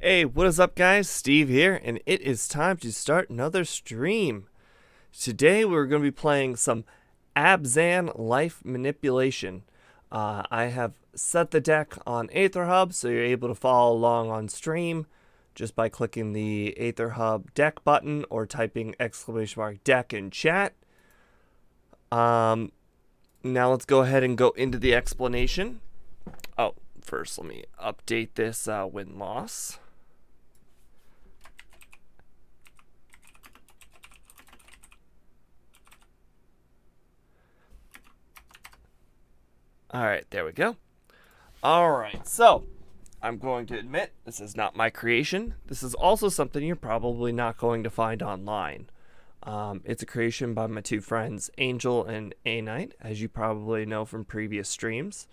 Hey, what is up, guys? Steve here, and it is time to start another stream. Today, we're going to be playing some Abzan Life Manipulation. I have set the deck on Aetherhub, so you're able to follow along on stream just by clicking the Aetherhub deck button or typing !deck in chat. Now let's go ahead and go into the explanation. Oh, first let me update this win-loss. Alright, there we go. Alright, so I'm going to admit this is not my creation. This is also something you're probably not going to find online. It's a creation by my two friends, Angel and A-Knight, as you probably know from previous streams.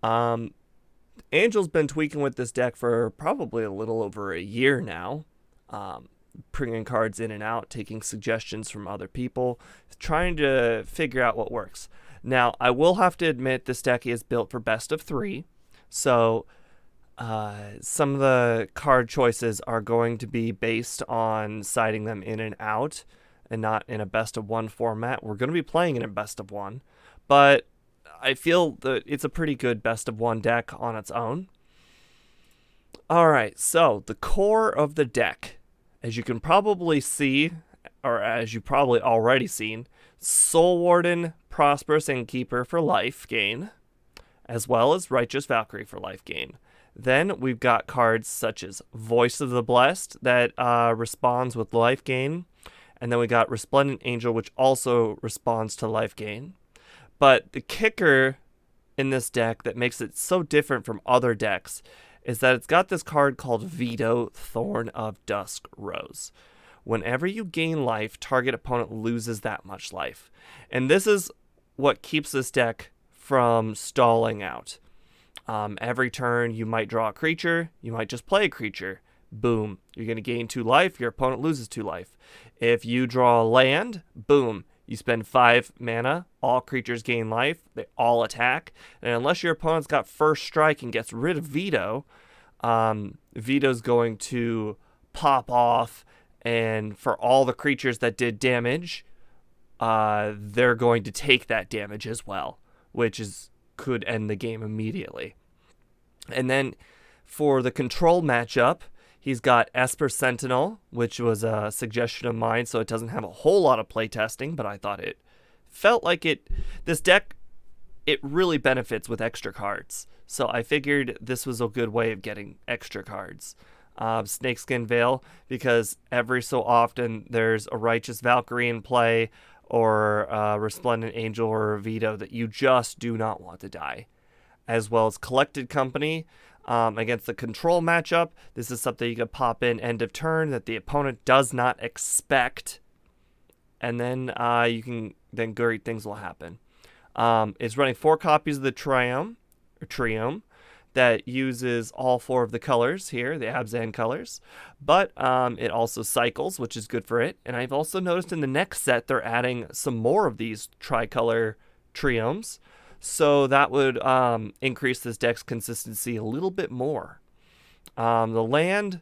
Angel's been tweaking with this deck for probably a little over a year now. Bringing cards in and out, taking suggestions from other people, trying to figure out what works. Now, I will have to admit this deck is built for best of 3, so some of the card choices are going to be based on siding them in and out and not in a best of 1 format. We're going to be playing in a best of 1, but I feel that it's a pretty good best of 1 deck on its own. Alright, so the core of the deck, as you can probably see, or as you've probably already seen, Soul Warden, Prosperous Innkeeper for life gain, as well as Righteous Valkyrie for life gain. Then we've got cards such as Voice of the Blessed that responds with life gain, and then we got Resplendent Angel, which also responds to life gain. But the kicker in this deck that makes it so different from other decks is that it's got this card called Veto, Thorn of Dusk Rose. Whenever you gain life, target opponent loses that much life. And this is what keeps this deck from stalling out. Every turn, you might draw a creature. You might just play a creature. Boom. You're going to gain 2 life. Your opponent loses 2 life. If you draw a land, boom. You spend 5 mana. All creatures gain life. They all attack. And unless your opponent's got first strike and gets rid of Veto, Veto's going to pop off. And for all the creatures that did damage, they're going to take that damage as well, which could end the game immediately. And then for the control matchup, he's got Esper Sentinel, which was a suggestion of mine, so it doesn't have a whole lot of playtesting, but I thought it felt like this deck, it really benefits with extra cards. So I figured this was a good way of getting extra cards. Snakeskin Veil, because every so often there's a Righteous Valkyrie in play or a Resplendent Angel or a Veto that you just do not want to die. As well as Collected Company against the control matchup. This is something you can pop in end of turn that the opponent does not expect. And then great things will happen. It's running 4 copies of the Triome that uses all 4 of the colors here, the Abzan colors, but it also cycles, which is good for it. And I've also noticed in the next set they're adding some more of these tricolor triomes, so that would increase this deck's consistency a little bit more. The land,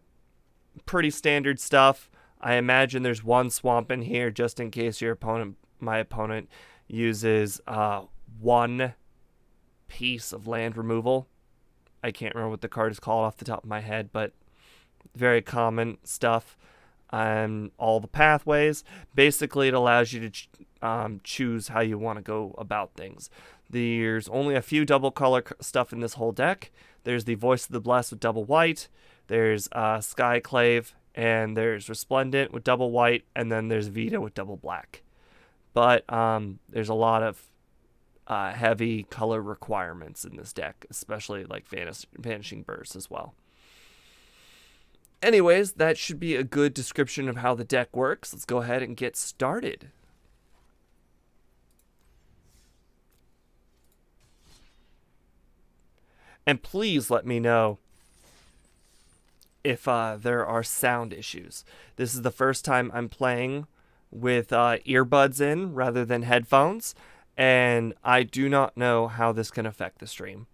pretty standard stuff. I imagine there's 1 swamp in here just in case my opponent uses 1 piece of land removal. I can't remember what the card is called off the top of my head, but very common stuff. All the pathways. Basically, it allows you to choose how you want to go about things. There's only a few double color stuff in this whole deck. There's the Voice of the Blessed with double white. There's Skyclave, and there's Resplendent with double white, and then there's Veto with double black. But there's a lot of heavy color requirements in this deck, especially like Vanishing Burst as well. Anyways, that should be a good description of how the deck works. Let's go ahead and get started. And please let me know if there are sound issues. This is the first time I'm playing with earbuds in rather than headphones, and I do not know how this can affect the stream.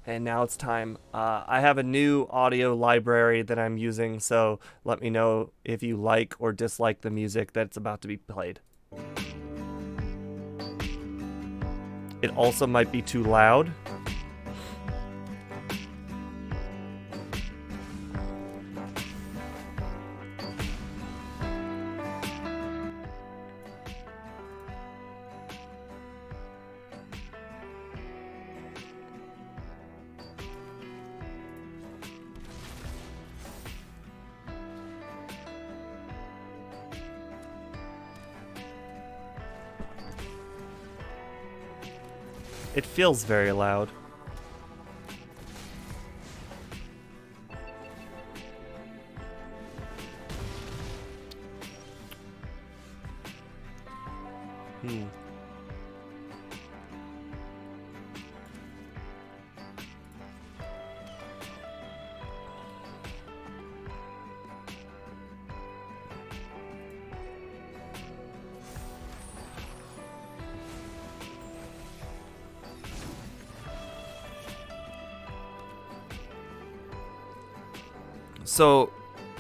And now it's time. I have a new audio library that I'm using, so let me know if you like or dislike the music that's about to be played. It also might be too loud. It feels very loud. So,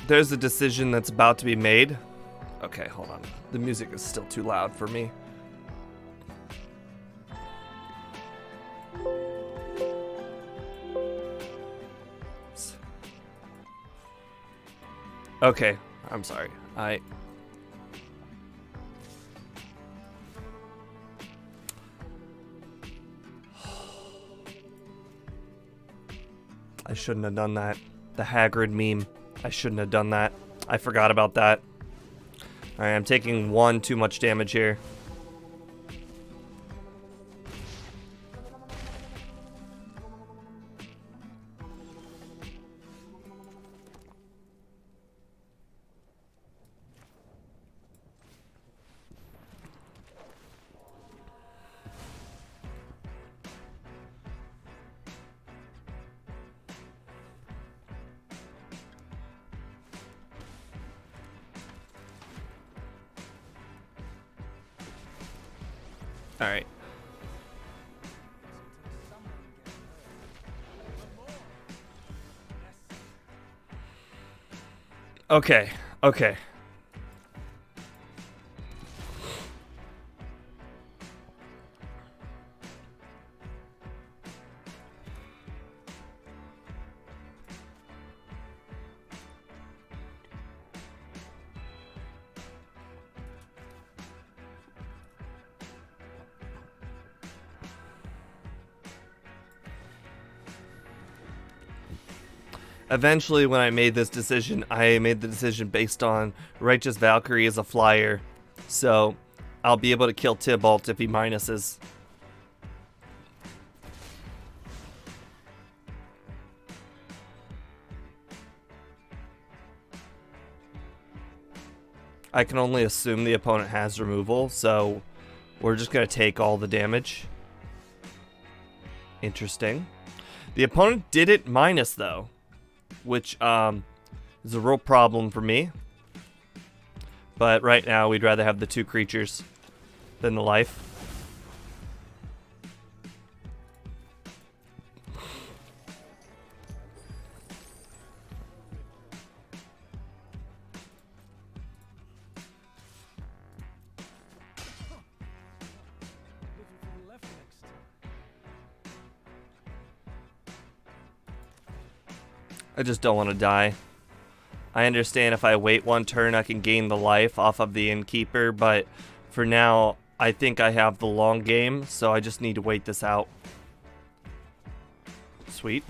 there's a decision that's about to be made. Okay, hold on. The music is still too loud for me. Okay, I'm sorry. I shouldn't have done that. The Hagrid meme. I shouldn't have done that. I forgot about that. Alright, I'm taking one too much damage here. Alright. Okay, okay. Eventually, when I made this decision, I made the decision based on Righteous Valkyrie as a flyer. So, I'll be able to kill Tybalt if he minuses. I can only assume the opponent has removal, so we're just going to take all the damage. Interesting. The opponent didn't minus, though, which is a real problem for me. But right now, we'd rather have the two creatures than the life. I just don't want to die. I understand if I wait one turn, I can gain the life off of the Innkeeper, but for now, I think I have the long game, so I just need to wait this out. Sweet.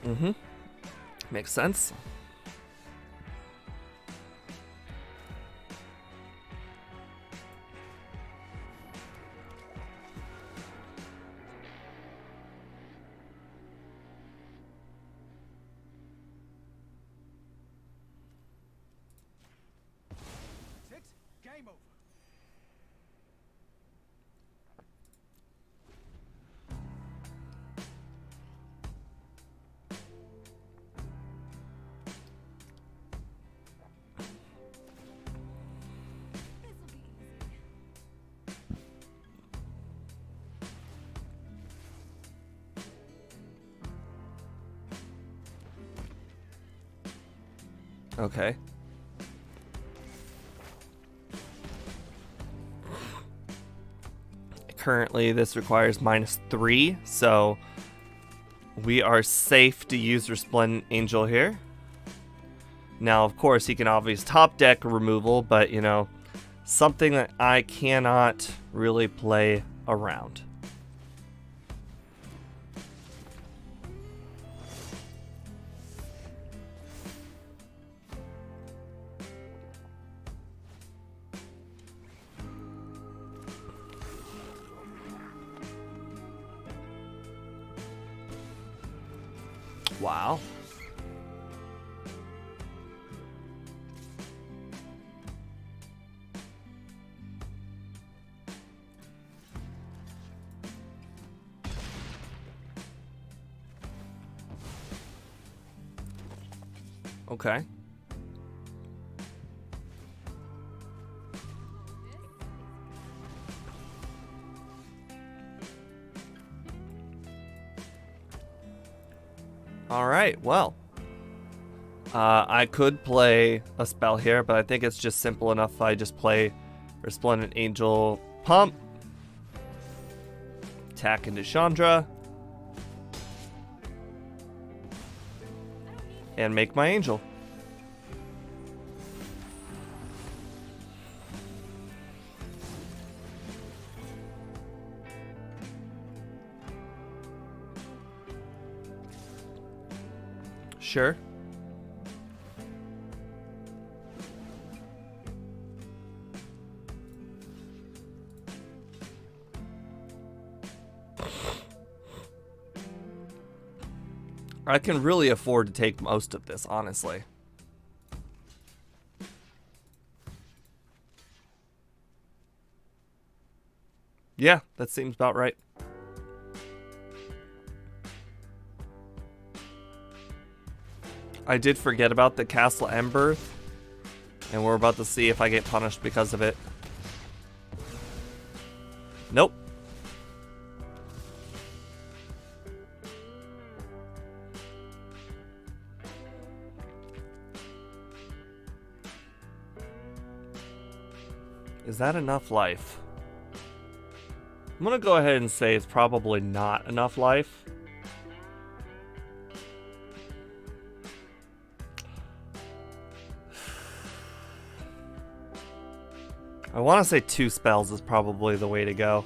Mm-hmm. Makes sense. Game over. Okay. Currently, this requires -3, so we are safe to use Resplendent Angel here. Now, of course, he can obviously top deck removal, but, you know, something that I cannot really play around. Wow. Okay. Alright, well. I could play a spell here, but I think it's just simple enough if I just play Resplendent Angel Pump. Attack into Chandra. And make my angel. Sure. I can really afford to take most of this, honestly. Yeah, that seems about right. I did forget about the Castle Emberth, and we're about to see if I get punished because of it. Nope. Is that enough life? I'm gonna go ahead and say it's probably not enough life. I want to say 2 spells is probably the way to go.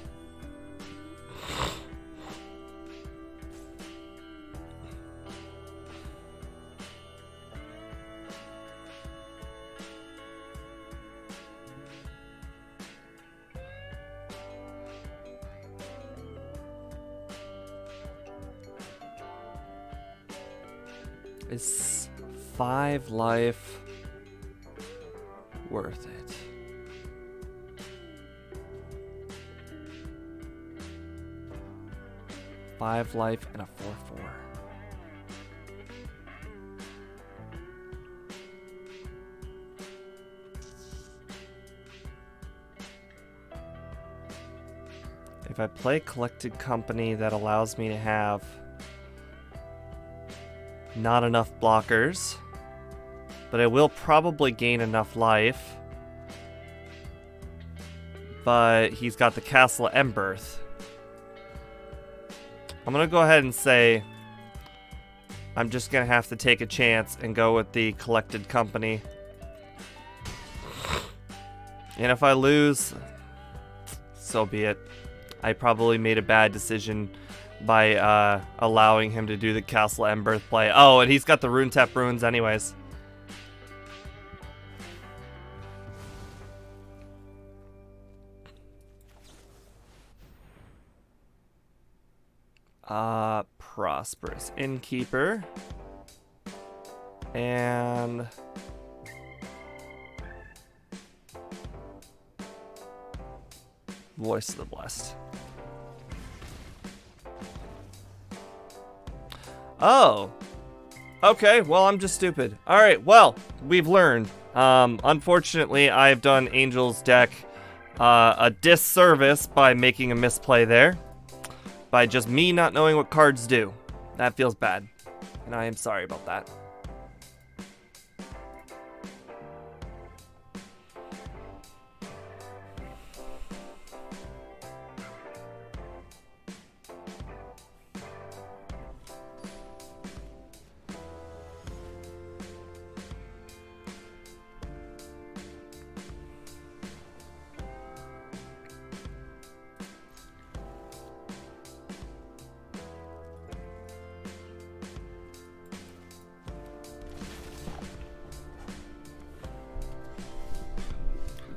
Is 5 life worth it? Five life and a 4/4. If I play Collected Company, that allows me to have not enough blockers, but I will probably gain enough life. But he's got the Castle Emberth. I'm gonna go ahead and say I'm just gonna have to take a chance and go with the Collected Company. And if I lose, so be it. I probably made a bad decision by allowing him to do the Castle Emberth play. Oh, and he's got the Rune Tap Ruins anyways. Prosperous Innkeeper. And Voice of the Blessed. Oh. Okay, well, I'm just stupid. Alright, well, we've learned. Unfortunately, I've done Angel's deck a disservice by making a misplay there. By just me not knowing what cards do. That feels bad. And I am sorry about that.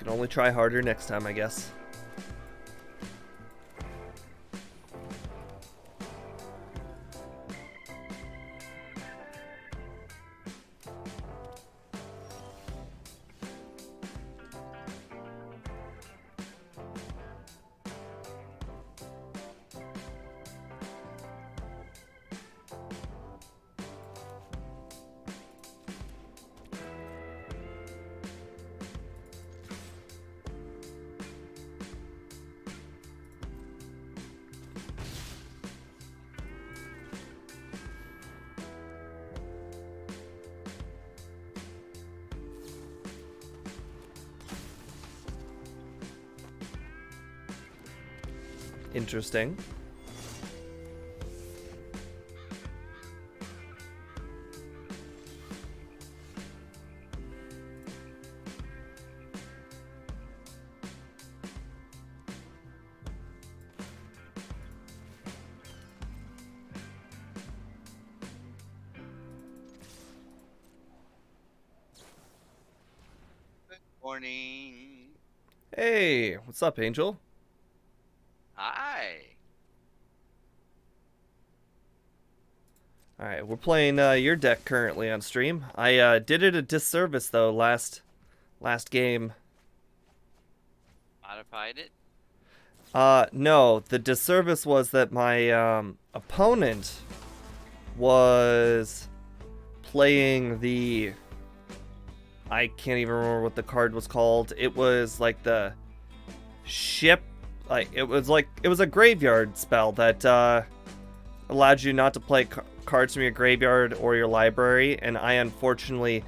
Can only try harder next time, I guess. Interesting. Morning. Hey, what's up, Angel? Hi. Alright, we're playing your deck currently on stream. I did it a disservice, though, last game. Modified it? No, the disservice was that my opponent was playing the... I can't even remember what the card was called. It was like the ship... it was a graveyard spell that allowed you not to play cards from your graveyard or your library, and I unfortunately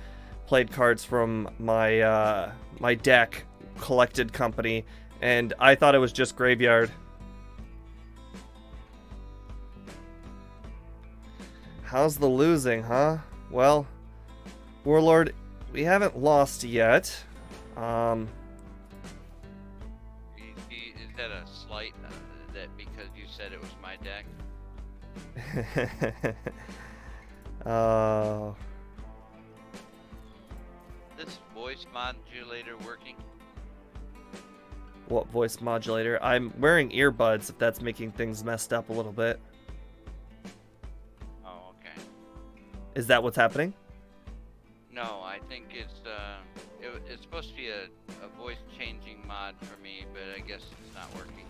played cards from my my deck collected company, and I thought it was just graveyard. How's the losing, huh? Well, Warlord, we haven't lost yet. Is that a slight that because you said it was my deck? This voice modulator working? What voice modulator? I'm wearing earbuds if that's making things messed up a little bit. Oh, okay. Is that what's happening? No, I think it's it's supposed to be a voice changing mod for me, but I guess it's not working.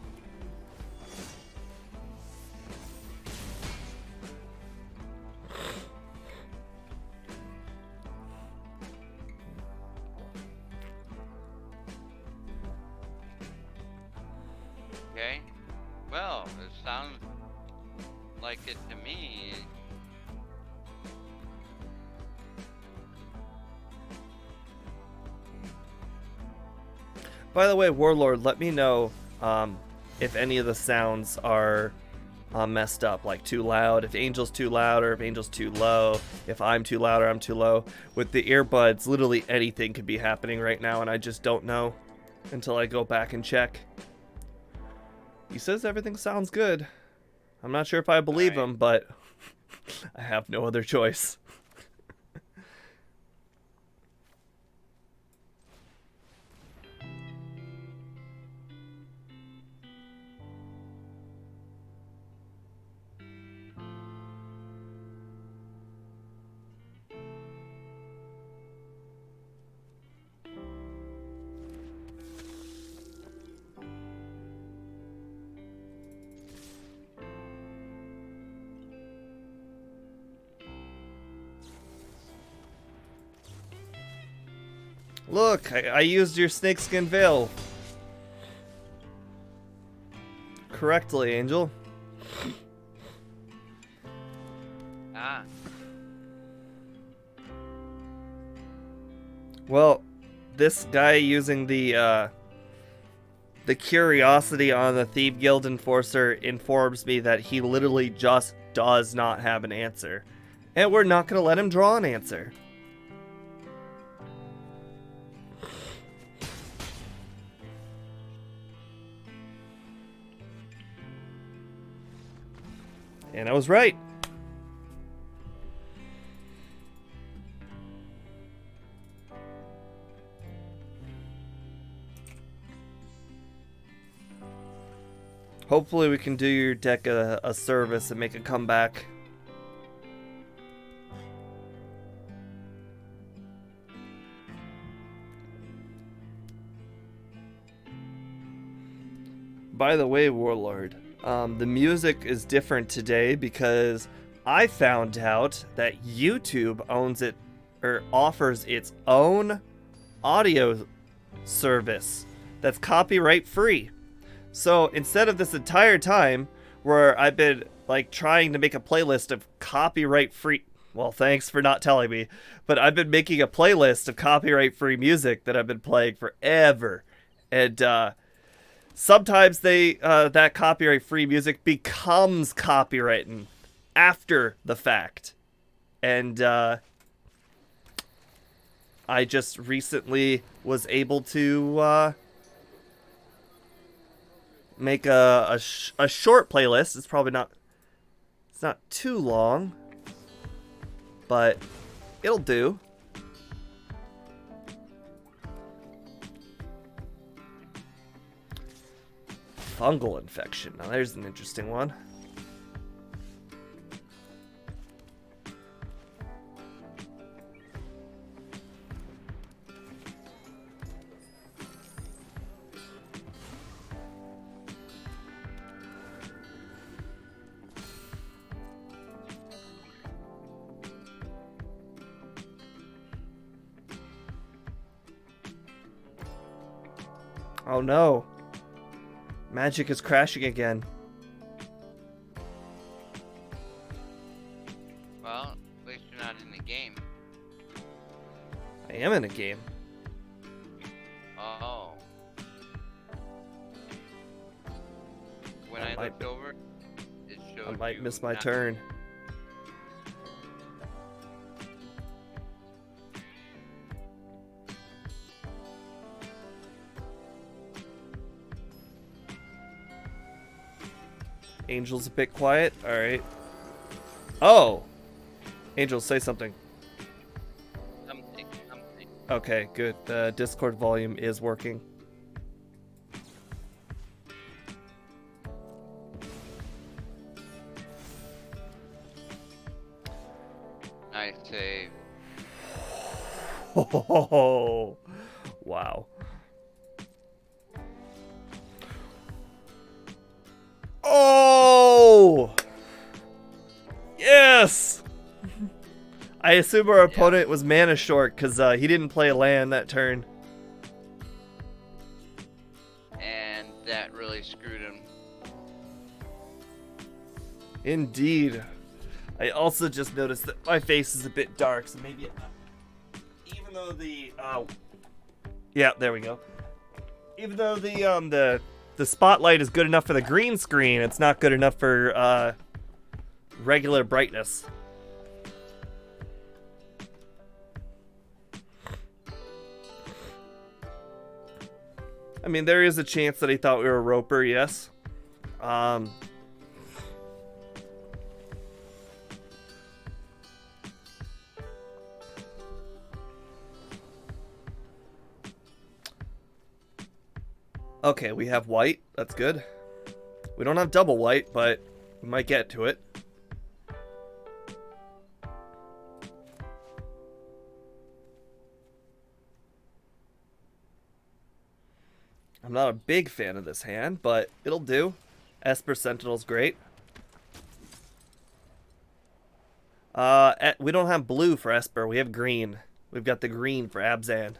Okay. Well, it sounds like it to me. By the way, Warlord, let me know if any of the sounds are messed up, like too loud, if Angel's too loud or if Angel's too low, if I'm too loud or I'm too low. With the earbuds, literally anything could be happening right now, and I just don't know until I go back and check. He says everything sounds good. I'm not sure if I believe him, but I have no other choice. Look, I used your snakeskin veil correctly, Angel. Ah. Well, this guy using the curiosity on the Thief Guild Enforcer informs me that he literally just does not have an answer. And we're not going to let him draw an answer. And I was right. Hopefully we can do your deck a service and make a comeback. By the way, Warlord, the music is different today because I found out that YouTube owns it or offers its own audio service that's copyright free. So instead of this entire time where I've been like trying to make a playlist of copyright free, well, thanks for not telling me, but I've been making a playlist of copyright free music that I've been playing forever. And sometimes that copyright free music becomes copywritten after the fact. And I just recently was able to make a short playlist. It's probably not, it's not too long, but it'll do. Fungal infection. Now there's an interesting one. Oh no. Magic is crashing again. Well, at least you're not in the game. I am in a game. Oh. When I looked over, it showed I might you miss my not- turn. Angel's a bit quiet. Alright. Oh! Angel, say something. Something. Okay, good. The Discord volume is working. Nice save. Oh, wow. Oh! Yes! I assume our opponent was mana short because he didn't play a land that turn. And that really screwed him. Indeed. I also just noticed that my face is a bit dark, so maybe even though the yeah, there we go. Even though the spotlight is good enough for the green screen, it's not good enough for regular brightness. I mean, there is a chance that he thought we were a roper, yes. Okay, we have white. That's good. We don't have double white, but we might get to it. I'm not a big fan of this hand, but it'll do. Esper Sentinel's great. We don't have blue for Esper. We have green. We've got the green for Abzan.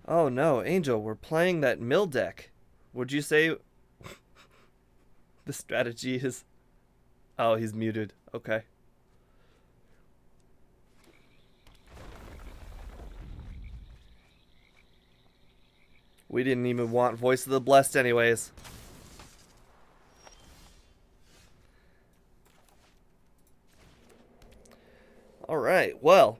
Oh no, Angel, we're playing that mill deck. Would you say the strategy is... Oh, he's muted. Okay. We didn't even want Voice of the Blessed anyways. Alright, well.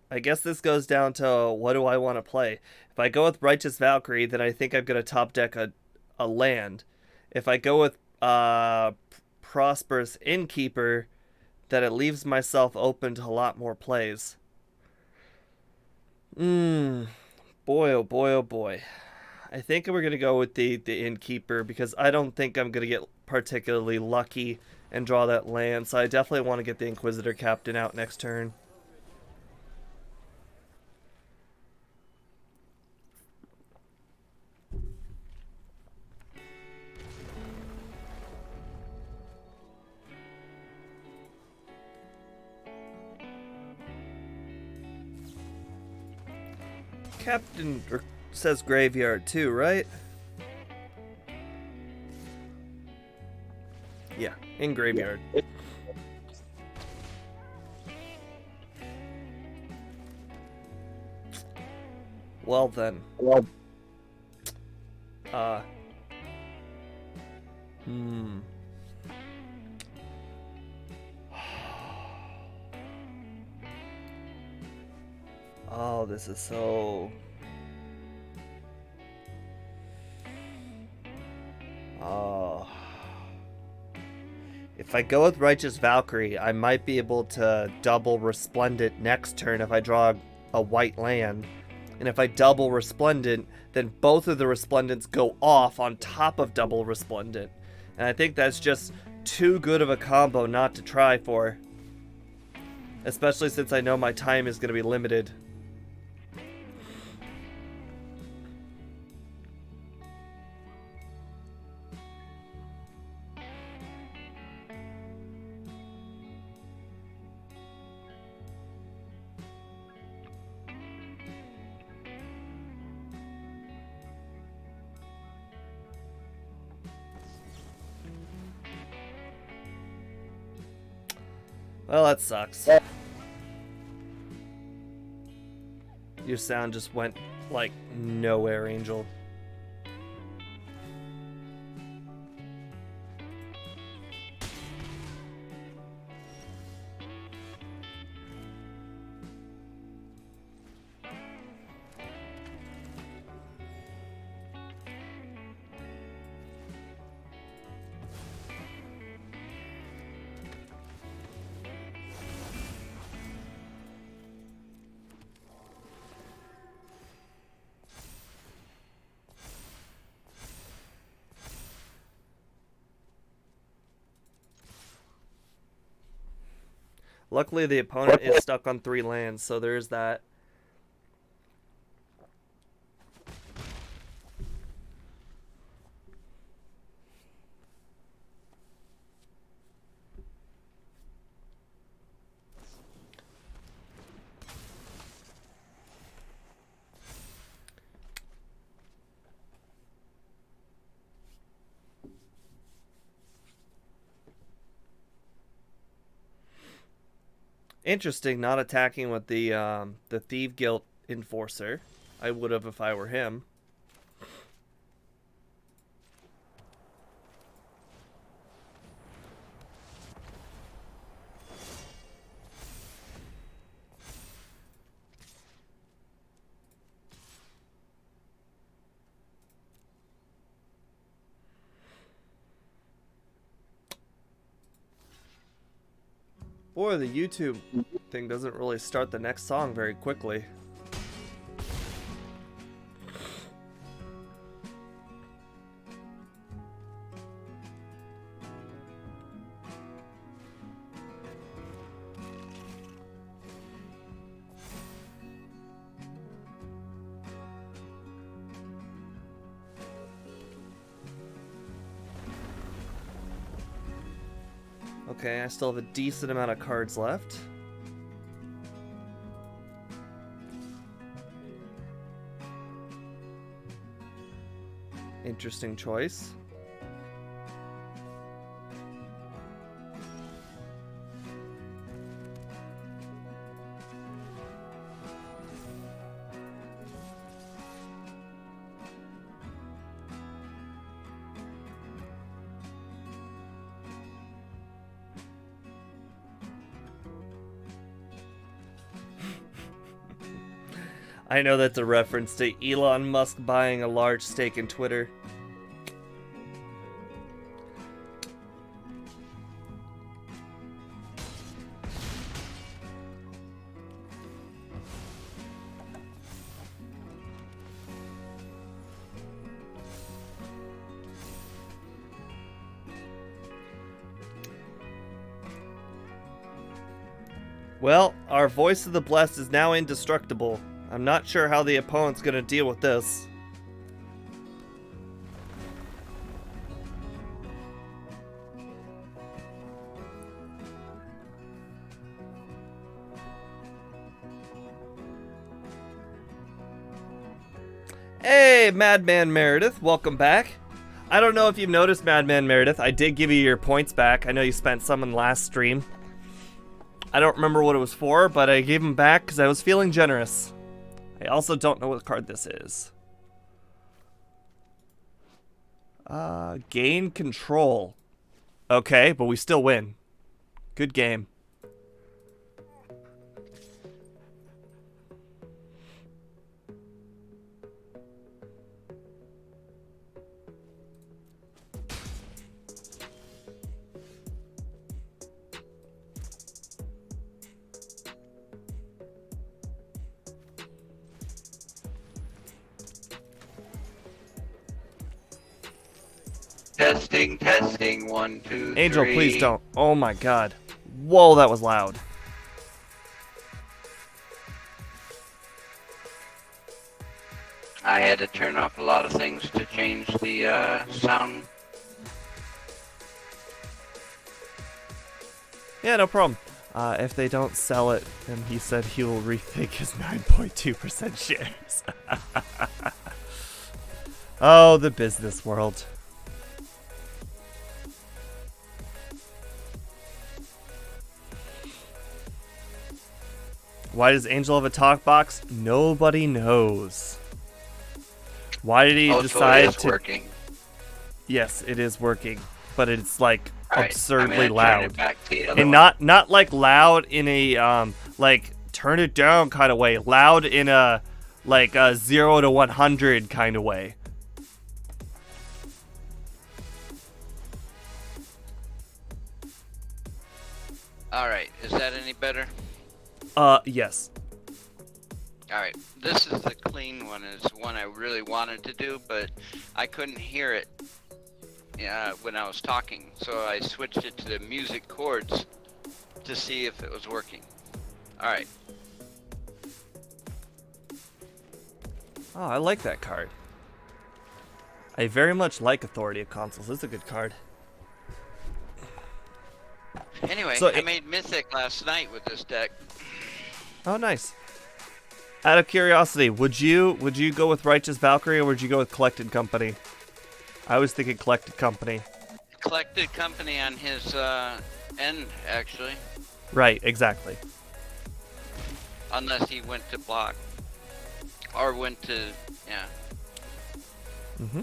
I guess this goes down to what do I want to play. If I go with Righteous Valkyrie, then I think I'm going to top deck a land. If I go with prosperous innkeeper that it leaves myself open to a lot more plays. Boy, oh boy, oh boy. I think we're going to go with the innkeeper because I don't think I'm going to get particularly lucky and draw that land, so I definitely want to get the Inquisitor Captain out next turn. Captain says graveyard too, right? Yeah, in graveyard. Yeah. Well then. Well, Oh, this is so... Oh. If I go with Righteous Valkyrie, I might be able to double Resplendent next turn if I draw a white land. And if I double Resplendent, then both of the Resplendents go off on top of double Resplendent. And I think that's just too good of a combo not to try for. Especially since I know my time is going to be limited. Well, that sucks. Your sound just went, like, nowhere, Angel. Luckily, the opponent is stuck on 3 lands, so there's that. Interesting, not attacking with the Thief Guilt Enforcer. I would have if I were him. Boy, the YouTube thing doesn't really start the next song very quickly. Okay, I still have a decent amount of cards left. Interesting choice. I know that's a reference to Elon Musk buying a large stake in Twitter. Well, our Voice of the Blessed is now indestructible. I'm not sure how the opponent's gonna deal with this. Hey, Madman Meredith, welcome back. I don't know if you've noticed, Madman Meredith, I did give you your points back. I know you spent some in the last stream. I don't remember what it was for, but I gave them back because I was feeling generous. I also don't know what card this is. Gain control. Okay, but we still win. Good game. Testing, testing, 1, 2, 3. Angel, please don't. Oh my god. Whoa, that was loud. I had to turn off a lot of things to change the sound. Yeah, no problem. If they don't sell it, then he said he will rethink his 9.2% shares. Oh, the business world. Why does Angel have a talk box? Nobody knows. Why did he decide to... working. Yes, it is working, but it's like Alright, absurdly I'm gonna loud. turn it back to the other And one. not like loud in a like turn it down kind of way. Loud in a like a 0 to 100 kind of way. Alright, is that any better? Yes. Alright, this is the clean one. It's one I really wanted to do, but I couldn't hear it when I was talking. So I switched it to the music chords to see if it was working. Alright. Oh, I like that card. I very much like Authority of Consuls. It's a good card. Anyway, So I made Mythic last night with this deck. Oh, nice. Out of curiosity, would you go with Righteous Valkyrie or would you go with Collected Company? I was thinking Collected Company. Collected Company on his end, actually. Right, exactly. Unless he went to block. Or went to, yeah. Mm-hmm.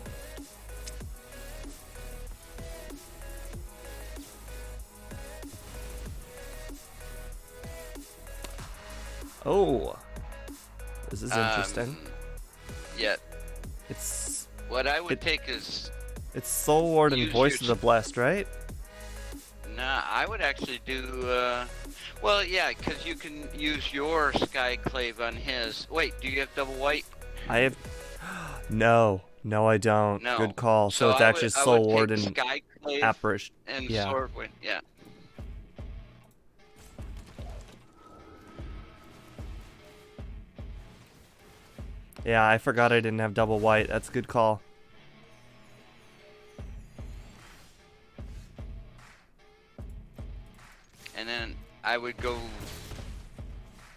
Oh, this is interesting. Yeah. It's What I would take is, Soul Ward and Use Voice your of the Blessed, right? nah, I would actually do, well, yeah, because you can use your Skyclave on his. Wait, do you have double white? I have no, I don't. No. Good call. So it's I actually would, Soul I Ward would and take Skyclave Apparition. and Yeah. Swordwind, yeah. Yeah, I forgot I didn't have double white. That's a good call. And then I would go.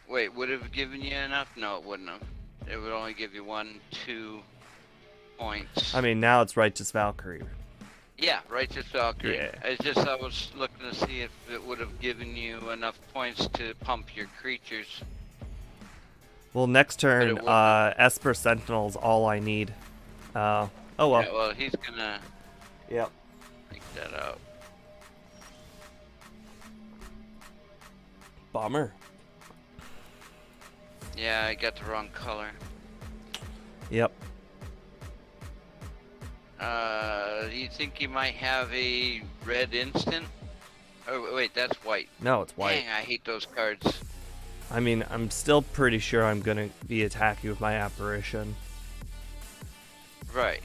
Wait, would it have given you enough? No, it wouldn't have. It would only give you 1, 2 points. I mean, now it's Righteous Valkyrie. Yeah, Righteous Valkyrie. Yeah. It's just I was looking to see if it would have given you enough points to pump your creatures. Well, next turn, it wouldn't. Esper Sentinel's all I need. Oh well. Yeah, well, he's gonna Yep. take that out. Bummer. Yeah, I got the wrong color. Yep. Do you think he might have a red instant? Oh, wait, that's white. No, it's white. Dang, I hate those cards. I mean, I'm still pretty sure I'm gonna be attacking with my Apparition. Right.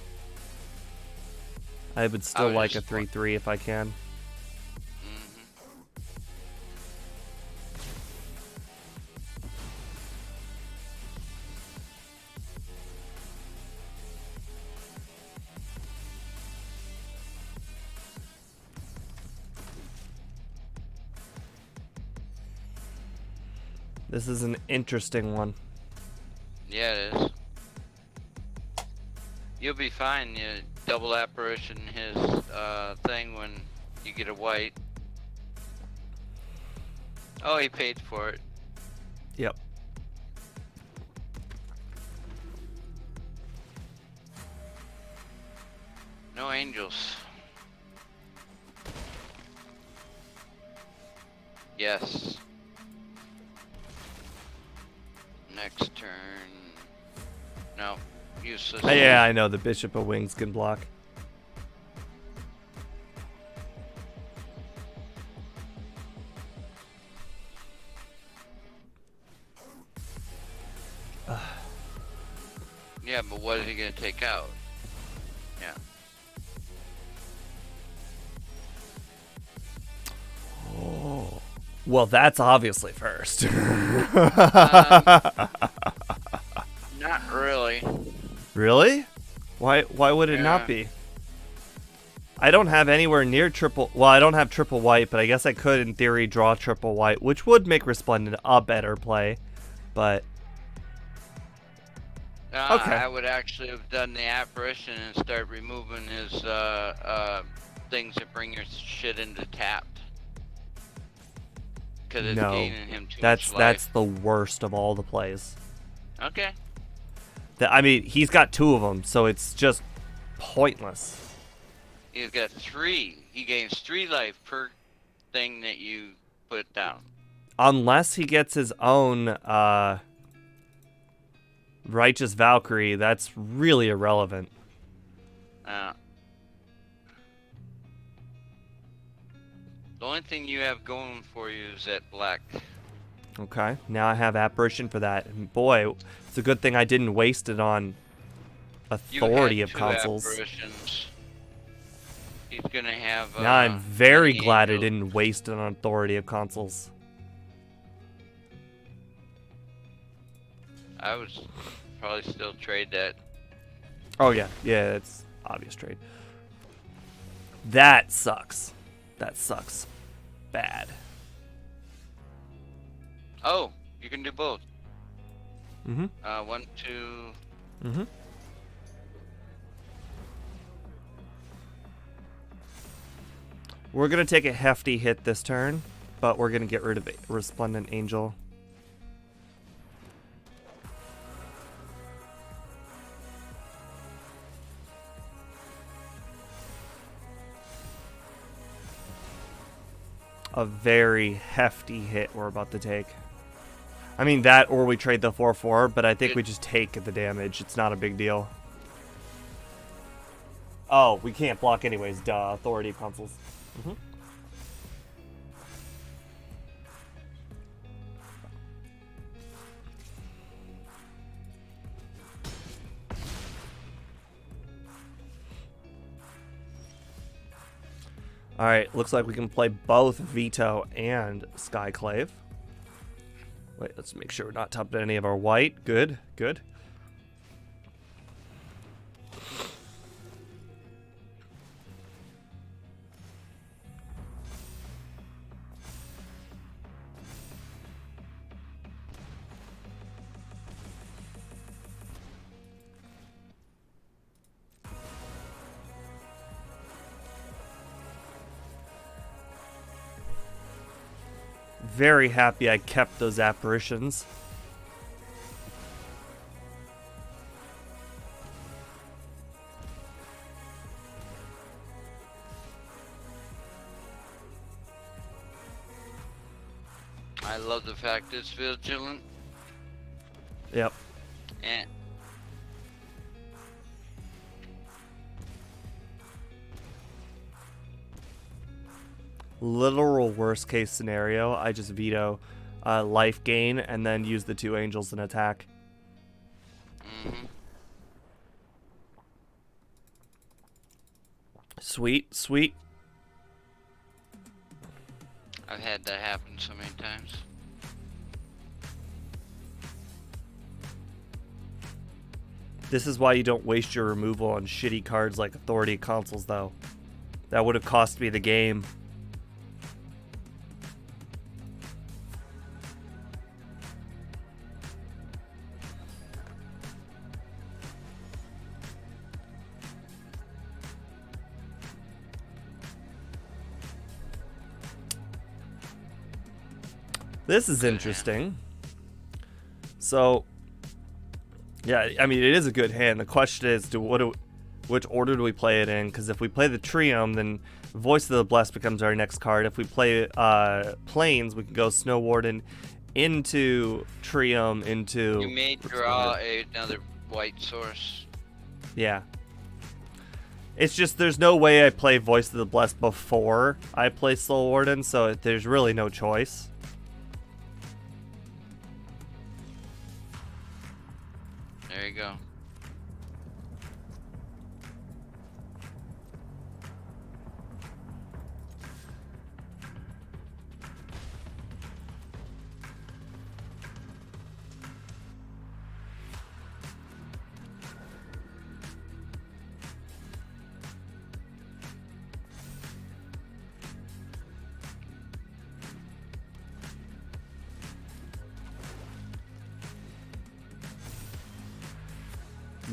I would still was like a just 3/3 if I can. This is an interesting one. Yeah, it is. You'll be fine. You double apparition his thing when you get a white. Oh, he paid for it. Yep. No angels. Yes. Next turn. No. Useless. Yeah, I know. The Bishop of Wings can block. Yeah, but what is he gonna take out? Yeah. Oh. Well, that's obviously first. Not really. Really? Why would it not be? I don't have anywhere near triple... Well, I don't have triple white, but I guess I could, in theory, draw triple white, which would make Resplendent a better play. But... okay. I would actually have done the apparition and start removing his things that bring your shit into tapped. Because it's gaining him too much life. That's the worst of all the plays. Okay. I mean, he's got 2 of them, so it's just pointless. He's got 3. He gains 3 life per thing that you put down. Unless he gets his own Righteous Valkyrie, that's really irrelevant. The only thing you have going for you is that black. Okay, now I have Apparition for that. And boy, it's a good thing I didn't waste it on Authority of Consuls. Apparitions. He's gonna have. Now I'm very glad I angels. didn't waste it on Authority of Consuls. I would probably still trade that. Oh yeah, it's obvious trade. That sucks. That sucks. Bad. Oh, you can do both. Mm-hmm. 1, 2. Mm-hmm. We're gonna take a hefty hit this turn, but we're gonna get rid of Resplendent Angel. A very hefty hit we're about to take. I mean that, or we trade the 4/4, but I think we just take the damage. It's not a big deal. Oh, we can't block anyways. Duh. Authority of Consuls. Mm-hmm. Alright, looks like we can play both Veto and Skyclave. Wait, let's make sure we're not tapping any of our white. Good, good. Very happy I kept those apparitions. I love the fact it's vigilant. Yep. And Literal worst case scenario, I just veto life gain and then use the 2 angels and attack. Sweet, sweet. I've had that happen so many times. This is why you don't waste your removal on shitty cards like Authority Consuls, though. That would have cost me the game. This is Good hand. interesting. So, yeah, I mean, it is a good hand. The question is, which order do we play it in? Because if we play the Triumph, then Voice of the Blessed becomes our next card. If we play Plains, we can go Snow Warden into Triumph into... You may draw another white source. Yeah. It's just there's no way I play Voice of the Blessed before I play Soul Warden, so there's really no choice. There you go.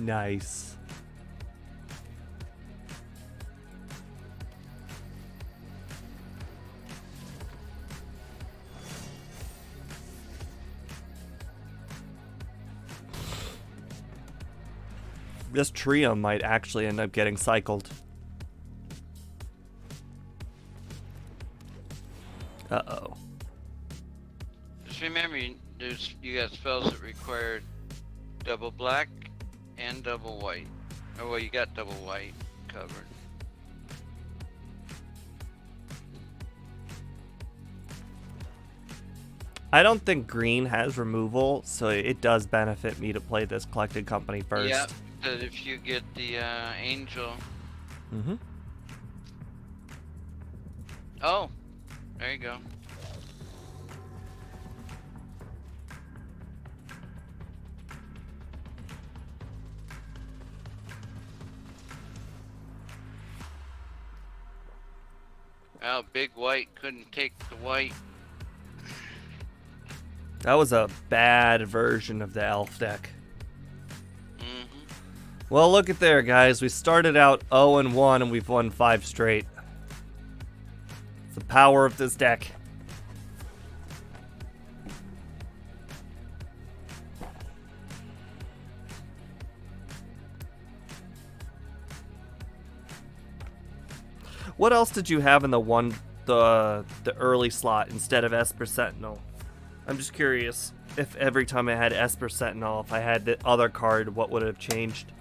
Nice. This trio might actually end up getting cycled. Uh-oh. Just remember, you got spells that require double black and double white. Oh, well, you got double white covered. I don't think green has removal, so it does benefit me to play this Collected Company first. Yeah, because if you get the angel. Mm-hmm. Oh, there you go. Oh, big white couldn't take the white. That was a bad version of the elf deck. Mm-hmm. Well, look at there, guys. We started out 0-1 and we've won 5 straight. It's the power of this deck. What else did you have in the early slot instead of Esper Sentinel? I'm just curious if every time I had Esper Sentinel, if I had the other card, what would have changed?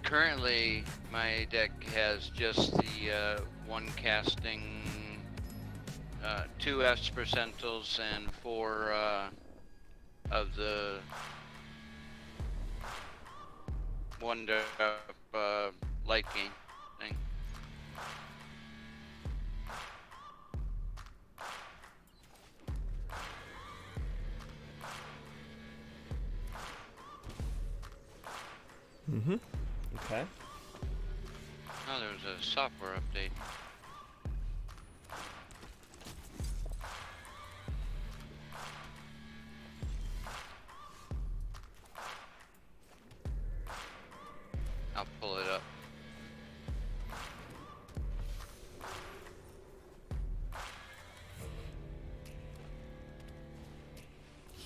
Currently, my deck has just the one casting, 2 Esper Sentinels, and 4 of the Wonder light gain thing. Mm-hmm. Okay. Oh, there was a software update. I'll pull it up.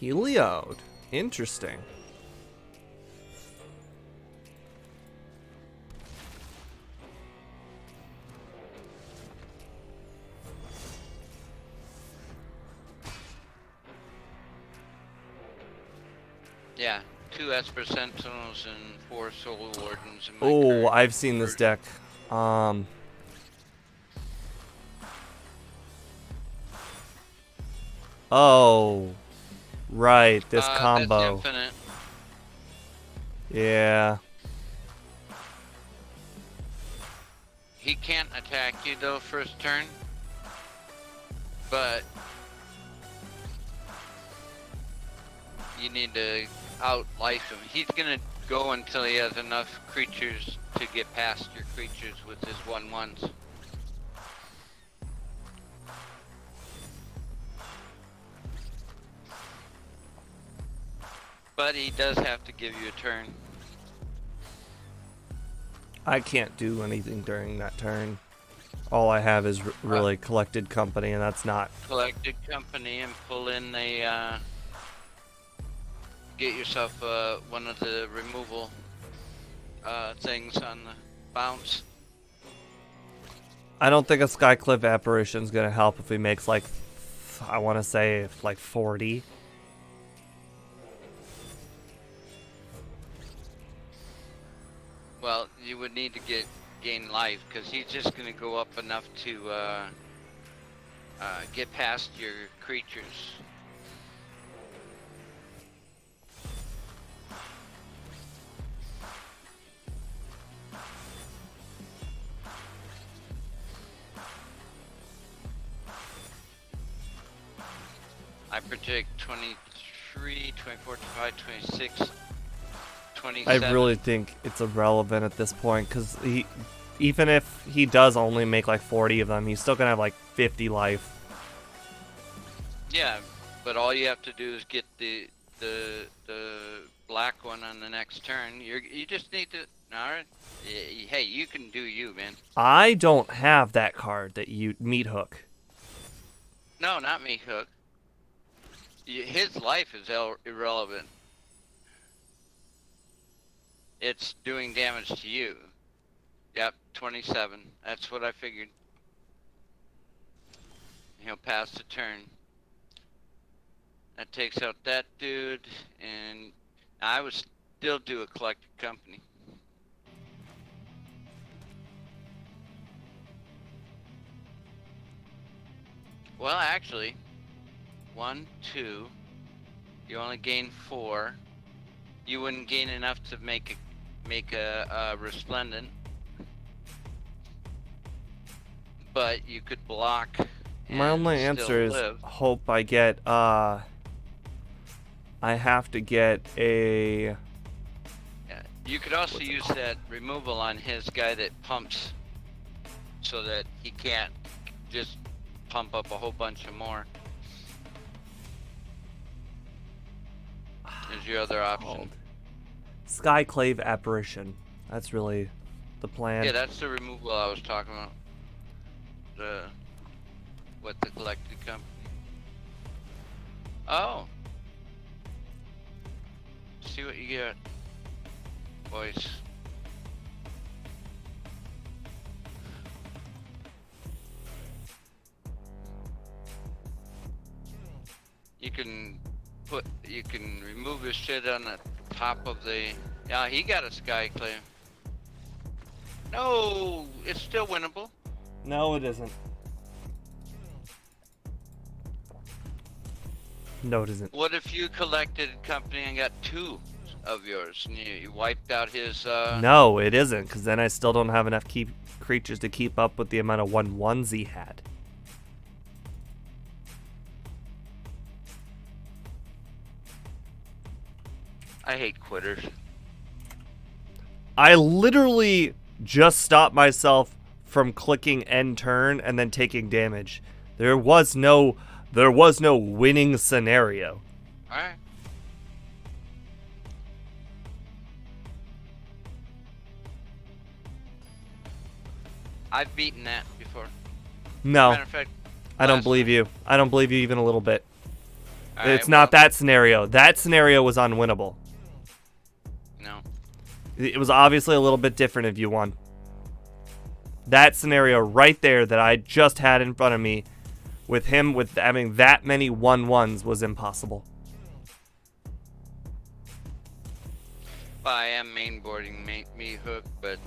Heliod. Interesting. Yeah, 2 Esper Sentinels and 4 Soul Wardens. In my Oh, current I've seen this version. deck. Oh, right. This combo. That's infinite. Yeah. He can't attack you though first turn, but you need to outlife him. He's gonna go until he has enough creatures to get past your creatures with his 1/1s. But he does have to give you a turn. I can't do anything during that turn. All I have is really collected company, and that's not. Collected company and pull in the, get yourself one of the removal things on the bounce. I don't think a Skycliff apparition is gonna help if he makes like, I want to say like 40. Well, you would need to gain life, because he's just gonna go up enough to get past your creatures. I predict 23, 24, 25, 26, 27. I really think it's irrelevant at this point, because even if he does only make like 40 of them, he's still gonna have like 50 life. Yeah, but all you have to do is get the black one on the next turn. You just need to. All right. Hey, you can do you, man. I don't have that card that you meat hook. No, not me, Hook. His life is irrelevant. It's doing damage to you. Yep, 27. That's what I figured. He'll pass the turn. That takes out that dude, and I would still do a collected company. Well, actually, 1, 2. You only gain 4. You wouldn't gain enough to make a resplendent, but you could block. My only answer is hope I get. I have to get a. Yeah. You could also use that removal on his guy that pumps, so that he can't just pump up a whole bunch of more. Is your other option. Skyclave apparition. That's really the plan. Yeah, that's the removal I was talking about. With the collected company. Oh. See what you get, boys. You can remove his shit on the top of the. Yeah, he got a Skyclave. No, it's still winnable. No, it isn't. No, it isn't. What if you collected company and got 2 of yours, and you wiped out his? No, it isn't, because then I still don't have enough creatures to keep up with the amount of 1/1s he had. I hate quitters. I literally just stopped myself from clicking end turn and then taking damage. There was no winning scenario. All right. I've beaten that before. No, Matter of fact, I don't last believe time. you. I don't believe you even a little bit. All right, It's not well, that scenario. That scenario was unwinnable. No. It was obviously a little bit different if you won. That scenario right there that I just had in front of me, with him with having that many 1/1s, was impossible. Well, I am mainboarding me Hook, but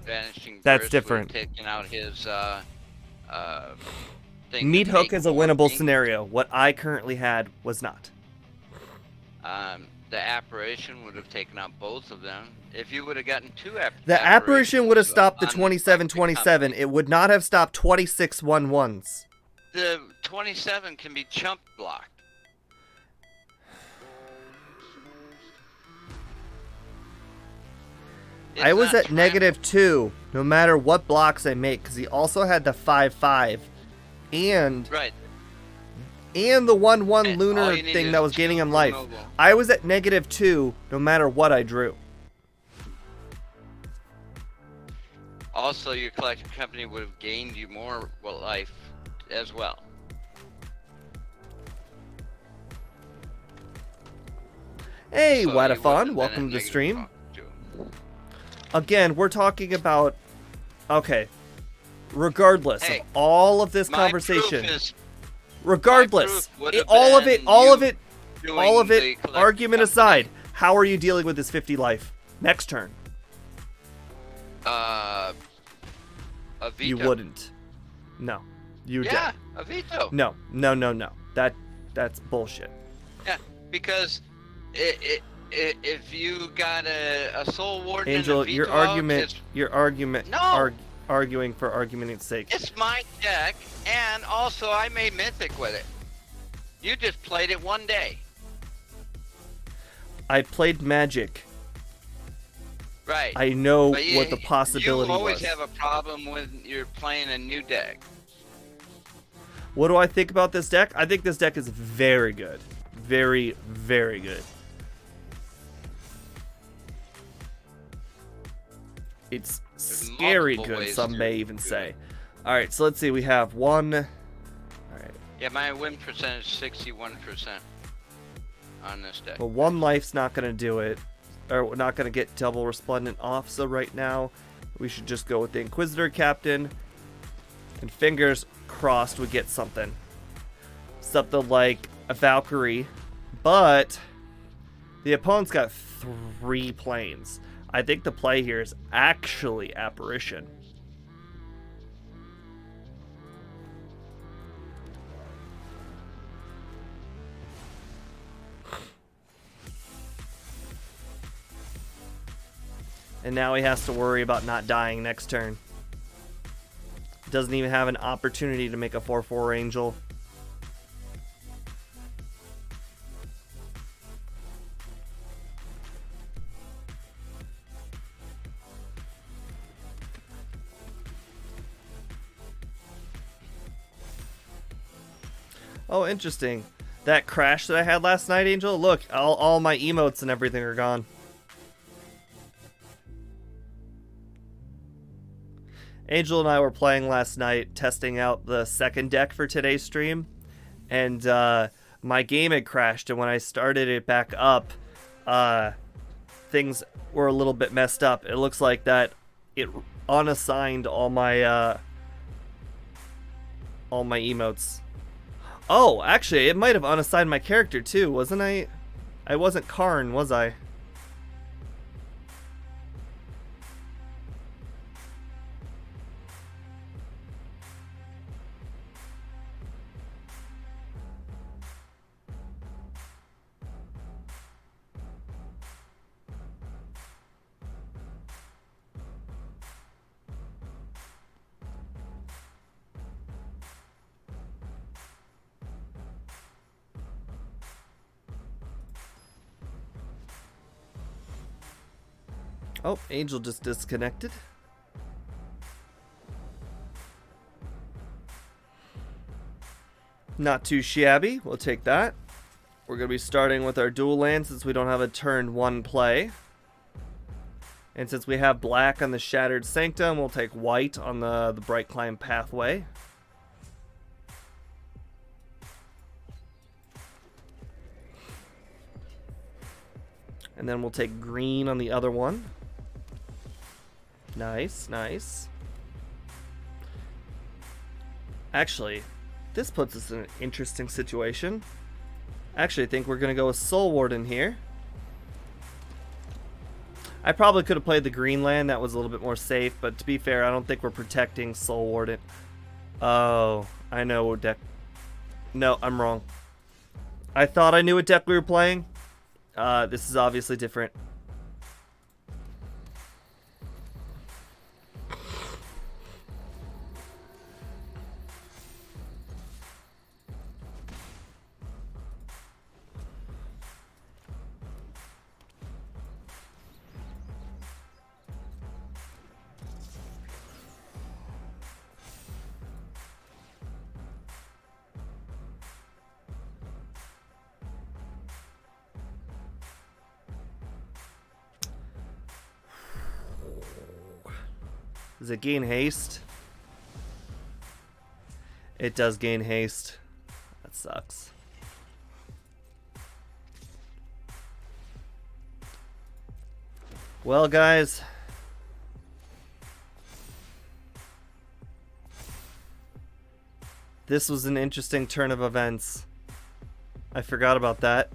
vanishing. That's Burst different. would've taken out his thing. Meat to hook make is a more winnable ink. scenario. What I currently had was not. The apparition would have taken out both of them. If you would have gotten 2 apparitions. The apparition would have stopped the on 27/27. It would not have stopped 26 1/1s. The 27 can be chump blocked. I was at not -2 no matter what blocks I make, because he also had the 5/5 and right. the 1/1 And lunar all you need thing is that was 2 gaining him life. removal. I was at -2 no matter what I drew. Also, your collector company would have gained you more life as well. Hey, So you wouldn't Wadafon, have been welcome at to the negative stream. cost, too. Again, we're talking about... Okay. Regardless Hey, of all of this My conversation... proof is Regardless, my proof would have all of been it, doing all of the it, collector argument company. aside, how are you dealing with this 50 life? Next turn. A veto. You wouldn't. No. You Yeah, dead. a veto. No. That's bullshit. Yeah, because if you got a soul warden Angel, and a your veto out, argument, No. arguing for argument's sake. it's my deck, and also I made Mythic with it. You just played it one day. I played Magic. Right. I know But what the possibility You always was. have a problem when you're playing a new deck. What do I think about this deck? I think this deck is very good. Very, very good. It's scary multiple good, ways some to may even do say. it. Alright, so let's see. We have one. Alright. Yeah, my win percentage is 61% on this deck. Well, one life's not going to do it. Or we're not going to get double Resplendent off, so right now we should just go with the Inquisitor Captain. And fingers crossed we get something. Something like a Valkyrie. But the opponent's got 3 planes. I think the play here is actually Apparition. And now he has to worry about not dying next turn. Doesn't even have an opportunity to make a 4/4 Angel. Oh, interesting. That crash that I had last night, Angel, look, all my emotes and everything are gone. Angel and I were playing last night, testing out the second deck for today's stream, and my game had crashed, and when I started it back up, things were a little bit messed up. It looks like that it unassigned all my emotes. Oh, actually, it might have unassigned my character too, wasn't I? I wasn't Karn, was I? Oh, Angel just disconnected. Not too shabby. We'll take that. We're going to be starting with our dual land since we don't have a turn 1 play. And since we have black on the Shattered Sanctum, we'll take white on the Bright Climb Pathway. And then we'll take green on the other one. Nice, nice. Actually, this puts us in an interesting situation. Actually, I think we're going to go with Soul Warden here. I probably could have played the green land. That was a little bit more safe. But to be fair, I don't think we're protecting Soul Warden. Oh, I know what deck. No, I'm wrong. I thought I knew what deck we were playing. This is obviously different. Does it gain haste? It does gain haste. That sucks. Well, guys. This was an interesting turn of events. I forgot about that.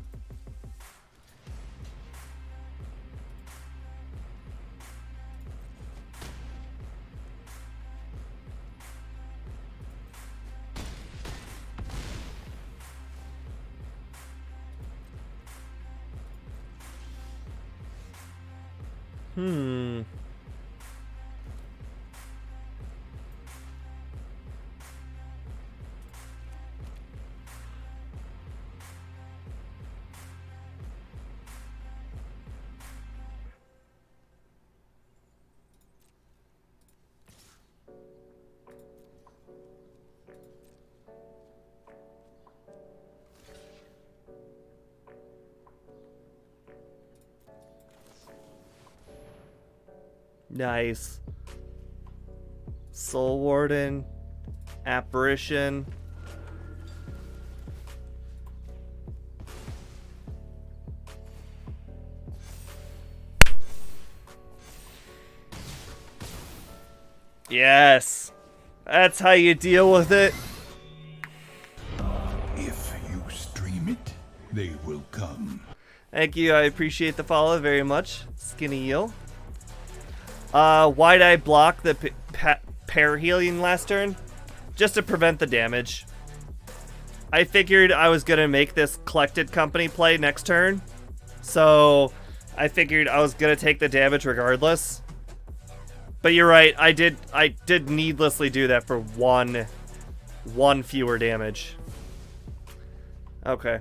Nice. Soul Warden. Apparition. Yes. That's how you deal with it. If you stream it, they will come. Thank you. I appreciate the follow very much. Skinny Eel. Why'd I block the parahealing last turn? Just to prevent the damage. I figured I was gonna make this collected company play next turn. So I figured I was gonna take the damage regardless. But you're right, I did needlessly do that for one fewer damage. Okay.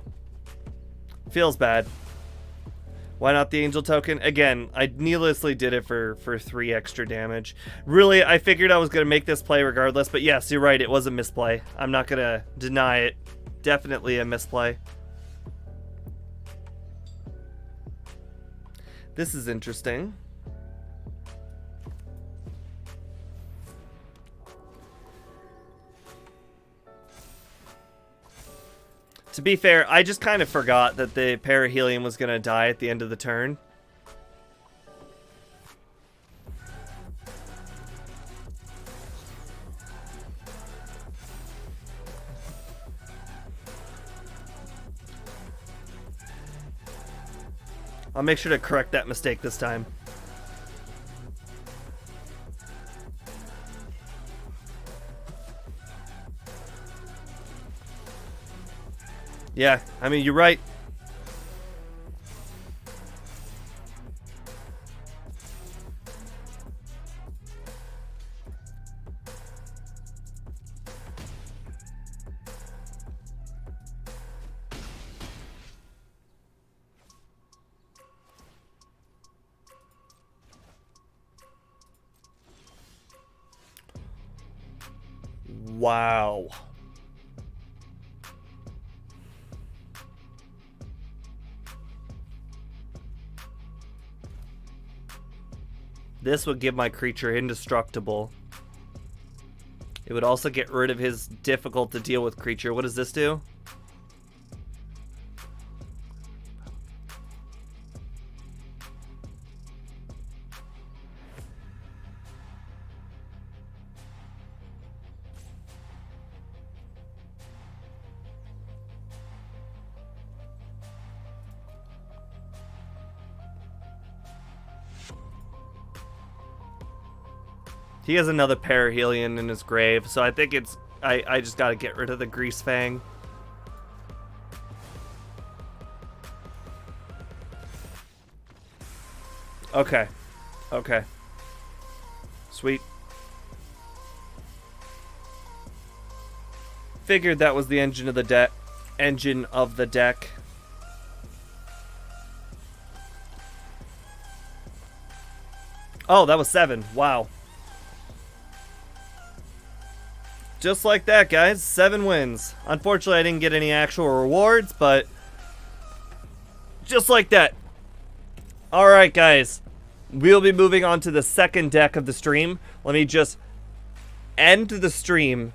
Feels bad. Why not the angel token? Again, I needlessly did it for 3 extra damage. Really, I figured I was going to make this play regardless, but yes, you're right, it was a misplay. I'm not going to deny it. Definitely a misplay. This is interesting. To be fair, I just kind of forgot that the parahelium was going to die at the end of the turn. I'll make sure to correct that mistake this time. Yeah, I mean, you're right. Wow. This would give my creature indestructible. It would also get rid of his difficult to deal with creature. What does this do? He has another Parahelion in his grave, so I think it's... I just gotta get rid of the Grease Fang. Okay. Okay. Sweet. Figured that was the engine of the deck. Engine of the deck. Oh, that was 7. Wow. Just like that, guys. 7 wins. Unfortunately, I didn't get any actual rewards, but just like that. Alright, guys. we'll be moving on to the second deck of the stream. Let me just end the stream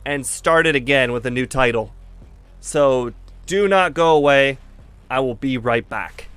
and start it again with a new title. So do not go away. I will be right back.